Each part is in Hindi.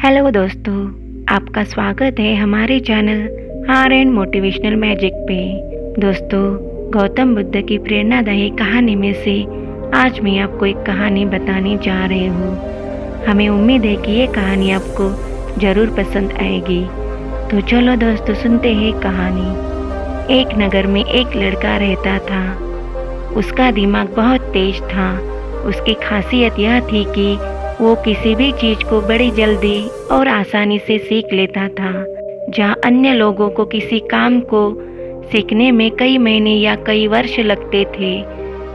हेलो दोस्तों, आपका स्वागत है हमारे channel are and motivational magic पे। दोस्तों, गौतम बुद्ध की प्रेरणादायी कहानी में से आज मैं आपको एक कहानी बताने जा रही हूँ। हमें उम्मीद है कि ये कहानी आपको ज़रूर पसंद आएगी। तो चलो दोस्तों, सुनते हैं कहानी। एक नगर में एक लड़का रहता था। उसका दिमाग बहुत तेज था। उसकी खासियत यह थी कि वो किसी भी चीज को बड़ी जल्दी और आसानी से सीख लेता था। जहाँ अन्य लोगों को किसी काम को सीखने में कई महीने या कई वर्ष लगते थे,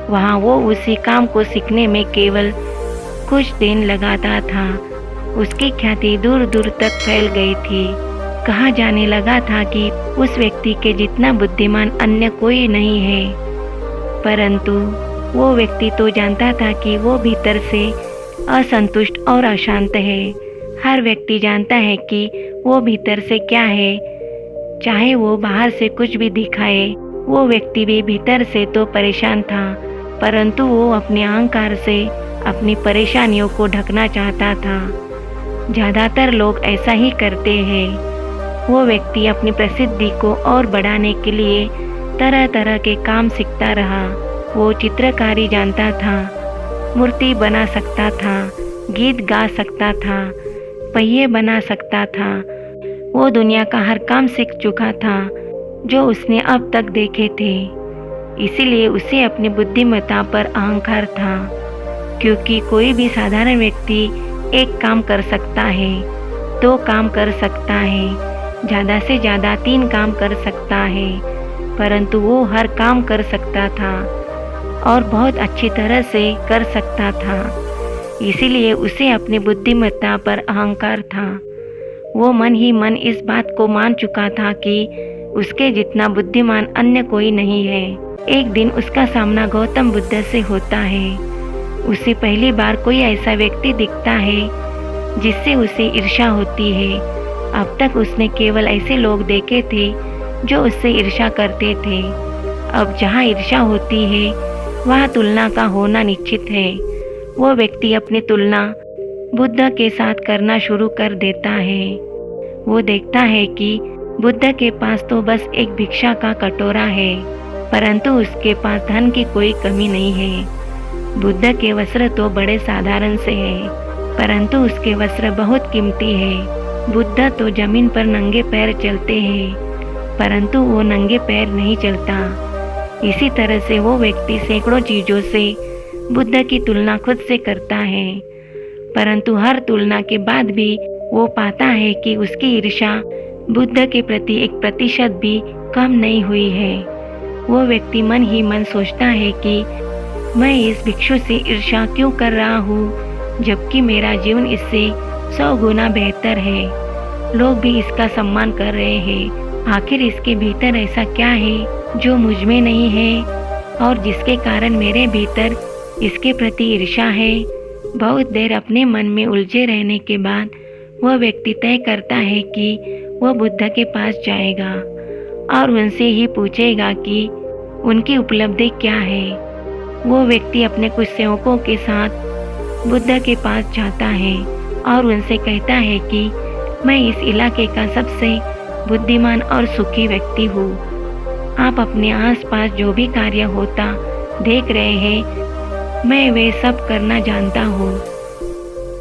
वहाँ वो उसी काम को सीखने में केवल कुछ दिन लगाता था। उसकी ख्याति दूर दूर तक फैल गई थी। कहा जाने लगा था कि उस व्यक्ति के जितना बुद्धिमान अन्य कोई नहीं है। परंतु वो व्यक्ति तो जानता था कि वो भीतर से असंतुष्ट और अशांत है। हर व्यक्ति जानता है कि वो भीतर से क्या है, चाहे वो बाहर से कुछ भी दिखाए। वो व्यक्ति भी भीतर से तो परेशान था, परंतु वो अपने अहंकार से अपनी परेशानियों को ढकना चाहता था। ज़्यादातर लोग ऐसा ही करते हैं। वो व्यक्ति अपनी प्रसिद्धि को और बढ़ाने के लिए तरह तरह के काम सीखता रहा। वो चित्रकारी जानता था, मूर्ति बना सकता था, गीत गा सकता था, पहिए बना सकता था। वो दुनिया का हर काम सीख चुका था जो उसने अब तक देखे थे। इसीलिए उसे अपनी बुद्धिमत्ता पर अहंकार था, क्योंकि कोई भी साधारण व्यक्ति एक काम कर सकता है, 2 काम कर सकता है, ज़्यादा से ज़्यादा 3 काम कर सकता है, परंतु वो हर काम कर सकता था और बहुत अच्छी तरह से कर सकता था। इसीलिए उसे अपनी बुद्धिमत्ता पर अहंकार था। वो मन ही मन इस बात को मान चुका था कि उसके जितना बुद्धिमान अन्य कोई नहीं है। एक दिन उसका सामना गौतम बुद्ध से होता है। उसे पहली बार कोई ऐसा व्यक्ति दिखता है जिससे उसे ईर्ष्या होती है। अब तक उसने केवल ऐसे लोग देखे थे जो उससे ईर्ष्या करते थे। अब जहाँ ईर्ष्या होती है, वहाँ तुलना का होना निश्चित है। वो व्यक्ति अपनी तुलना बुद्ध के साथ करना शुरू कर देता है। वो देखता है कि बुद्ध के पास तो बस एक भिक्षा का कटोरा है, परंतु उसके पास धन की कोई कमी नहीं है। बुद्ध के वस्त्र तो बड़े साधारण से हैं, परंतु उसके वस्त्र बहुत कीमती है। बुद्ध तो जमीन पर नंगे पैर चलते हैं, परंतु वो नंगे पैर नहीं चलता। इसी तरह से वो व्यक्ति सैकड़ों चीज़ों से बुद्ध की तुलना खुद से करता है, परंतु हर तुलना के बाद भी वो पाता है कि उसकी ईर्ष्या बुद्ध के प्रति 1% भी कम नहीं हुई है। वो व्यक्ति मन ही मन सोचता है कि मैं इस भिक्षु से ईर्ष्या क्यों कर रहा हूँ, जबकि मेरा जीवन इससे 100 गुना बेहतर है। लोग भी इसका सम्मान कर रहे हैं। आखिर इसके भीतर ऐसा क्या है जो मुझ में नहीं है और जिसके कारण मेरे भीतर इसके प्रति ईर्ष्या है। बहुत देर अपने मन में उलझे रहने के बाद वह व्यक्ति तय करता है कि वह बुद्ध के पास जाएगा और उनसे ही पूछेगा कि उनकी उपलब्धि क्या है। वो व्यक्ति अपने कुछ सेवकों के साथ बुद्ध के पास जाता है और उनसे कहता है कि मैं इस इलाके का सबसे बुद्धिमान और सुखी व्यक्ति हूँ। आप अपने आसपास जो भी कार्य होता देख रहे हैं, मैं वे सब करना जानता हूँ।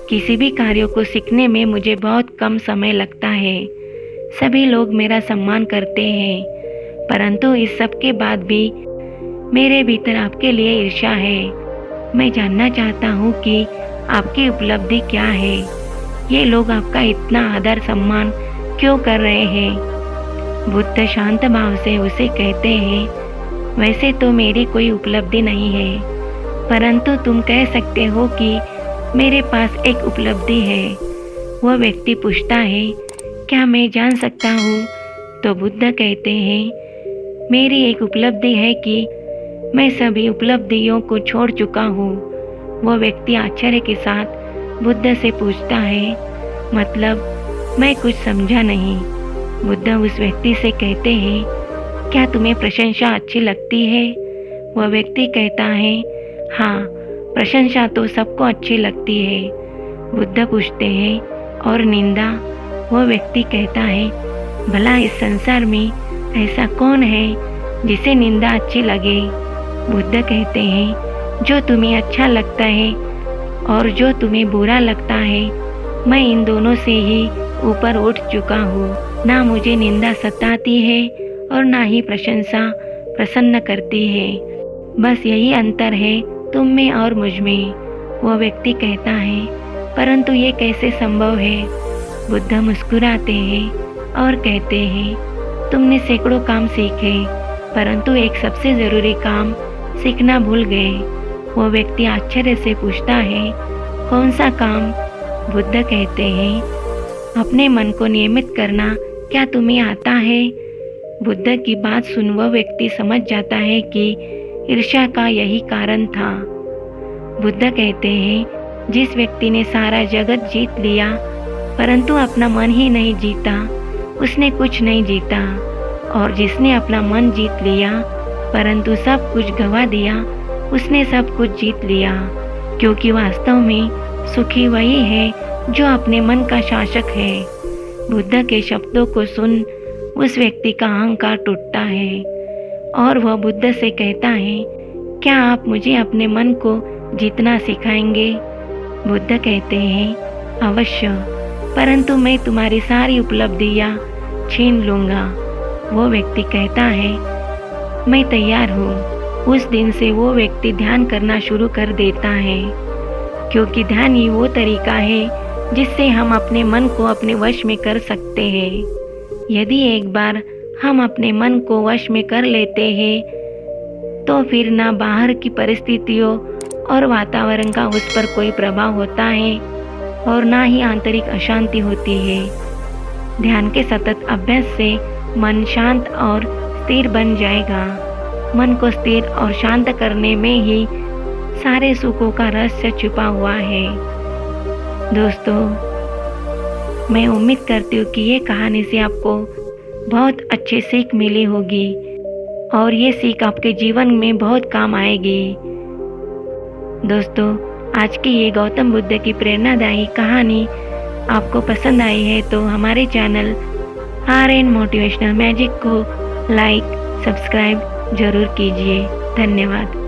किसी भी कार्य को सीखने में मुझे बहुत कम समय लगता है। सभी लोग मेरा सम्मान करते हैं, परंतु इस सब के बाद भी मेरे भीतर आपके लिए ईर्ष्या है। मैं जानना चाहता हूँ कि आपकी उपलब्धि क्या है। ये लोग आपका इतना आदर सम्मान क्यों कर रहे हैं? बुद्ध शांत भाव से उसे कहते हैं, वैसे तो मेरी कोई उपलब्धि नहीं है, परंतु तुम कह सकते हो कि मेरे पास एक उपलब्धि है। वह व्यक्ति पूछता है, क्या मैं जान सकता हूँ? तो बुद्ध कहते हैं, मेरी एक उपलब्धि है कि मैं सभी उपलब्धियों को छोड़ चुका हूँ। वह व्यक्ति आश्चर्य के साथ बुद्ध से पूछता है, मतलब? मैं कुछ समझा नहीं। बुद्ध उस व्यक्ति से कहते हैं, क्या तुम्हें प्रशंसा अच्छी लगती है? वह व्यक्ति कहता है, हाँ, प्रशंसा तो सबको अच्छी लगती है। बुद्ध पूछते हैं, और निंदा। वह व्यक्ति कहता है, भला इस संसार में ऐसा कौन है जिसे निंदा अच्छी लगे। बुद्ध कहते हैं, जो तुम्हें अच्छा लगता है और जो तुम्हें बुरा लगता है, मैं इन दोनों से ही ऊपर उठ चुका हूँ। ना मुझे निंदा सताती है और ना ही प्रशंसा प्रसन्न करती है। बस यही अंतर है तुम में और मुझ में। वह व्यक्ति कहता है, परंतु ये कैसे संभव है। बुद्ध मुस्कुराते हैं और कहते हैं, तुमने सैकड़ों काम सीखे, परंतु एक सबसे ज़रूरी काम सीखना भूल गए। वह व्यक्ति आश्चर्य से पूछता है, कौन सा काम। बुद्ध कहते हैं, अपने मन को नियमित करना क्या तुम्हें आता है। बुद्ध की बात सुन वह व्यक्ति समझ जाता है कि ईर्ष्या का यही कारण था। बुद्ध कहते हैं, जिस व्यक्ति ने सारा जगत जीत लिया परंतु अपना मन ही नहीं जीता, उसने कुछ नहीं जीता। और जिसने अपना मन जीत लिया परंतु सब कुछ गंवा दिया, उसने सब कुछ जीत लिया। क्योंकि वास्तव में सुखी वही है जो अपने मन का शासक है। बुद्ध के शब्दों को सुन उस व्यक्ति का अहंकार टूटता है और वह बुद्ध से कहता है, क्या आप मुझे अपने मन को जीतना सिखाएंगे। बुद्ध कहते हैं, अवश्य, परंतु मैं तुम्हारी सारी उपलब्धियां छीन लूँगा। वो व्यक्ति कहता है, मैं तैयार हूँ। उस दिन से वो व्यक्ति ध्यान करना शुरू कर देता है, क्योंकि ध्यान ही वो तरीका है जिससे हम अपने मन को अपने वश में कर सकते हैं। यदि एक बार हम अपने मन को वश में कर लेते हैं तो फिर ना बाहर की परिस्थितियों और वातावरण का उस पर कोई प्रभाव होता है और ना ही आंतरिक अशांति होती है। ध्यान के सतत अभ्यास से मन शांत और स्थिर बन जाएगा। मन को स्थिर और शांत करने में ही सारे सुखों का रहस्य छुपा हुआ है। दोस्तों, मैं उम्मीद करती हूँ कि ये कहानी से आपको बहुत अच्छी सीख मिली होगी और ये सीख आपके जीवन में बहुत काम आएगी। दोस्तों, आज की ये गौतम बुद्ध की प्रेरणादायी कहानी आपको पसंद आई है तो हमारे चैनल RN मोटिवेशनल मैजिक को लाइक सब्सक्राइब जरूर कीजिए। धन्यवाद।